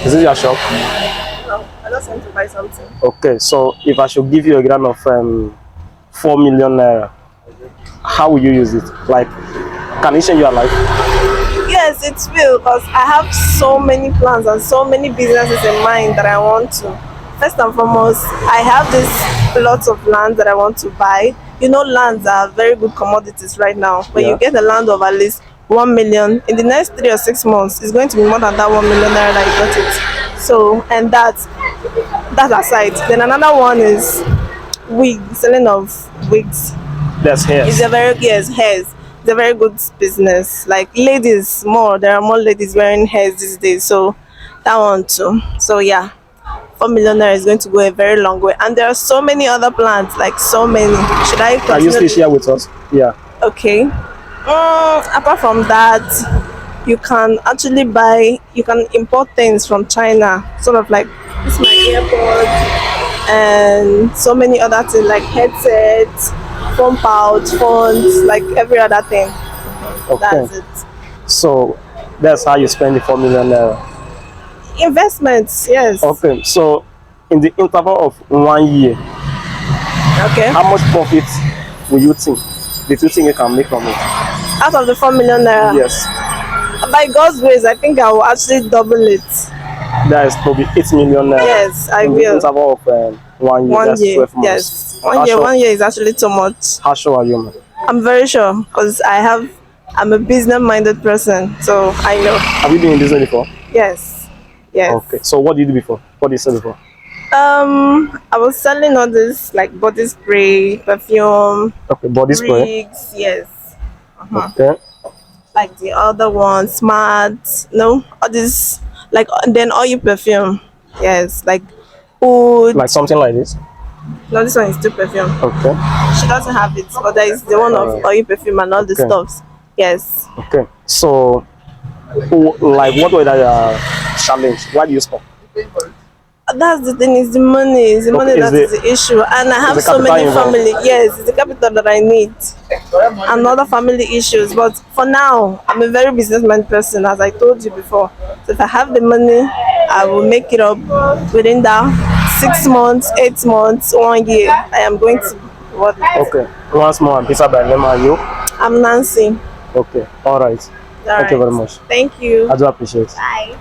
Is it your shop? No, I just want to buy something. Okay, so if I should give you a grant of 4 million naira, how will you use it? Like, can it change your life? Yes, it will, because I have so many plans and so many businesses in mind that I want to. First and foremost, I have this lots of land that I want to buy. You know, lands are very good commodities right now. When you Yeah. get a land of at least 1 million in the next 3 or 6 months, it's going to be more than that 1 million naira that you got it. So, and that aside, then another one is selling of wigs. That's hair. It's a very yes, hairs. It's a very good business. Like ladies, more there are more ladies wearing hairs these days. So that one too. So yeah, 4 million naira is going to go a very long way. And there are so many other plans, like so many. Should I Can you still continue? share with us? Yeah. Okay. Apart from that, you can actually you can import things from China, sort of like this is my AirPod and so many other things like headsets, phone pouch, phones, like every other thing. Okay. That's it. So that's how you spend the 4 million naira. Investments, yes. Okay. So in the interval of 1 year, Okay. how much profit will you think? The two things you can make from it? Out of the 4 million naira, Yes. by God's grace, I think I will actually double it. That is probably 8 million naira. Yes, I in the will. interval of 1 year. One That's year, 12 months. yes. One How year, sure, 1 year is actually too much. how sure are you, man? I'm very sure because I'm a business-minded person, so I know. Have you been in business before? Yes, yes. Okay. So what did you do before? What did you sell before? I was selling all this like body spray, perfume, Okay. Body spray. wigs, yes. Okay. Like the other one, smart, no, all this like and then oil perfume, yes, like oud. Like something like this. No, this one is still perfume. Okay. She doesn't have it, but there is the one of oil perfume and all the Okay. stuffs. Yes. Okay. So, like, what were the challenge? Why do you stop? That's the thing, is the money. Is the Okay, money is that is the issue. And I have the so capital many involved? family. Yes, it's the capital that I need. And other family issues. But for now, I'm a very businessman person, as I told you before. So if I have the money, I will make it up within that 6 months, 8 months, 1 year. I am going to what? Okay. Once more, and Peter by name are you? I'm Nancy. Okay. All right. All Thank you right. very much. Thank you. I do appreciate it. Bye.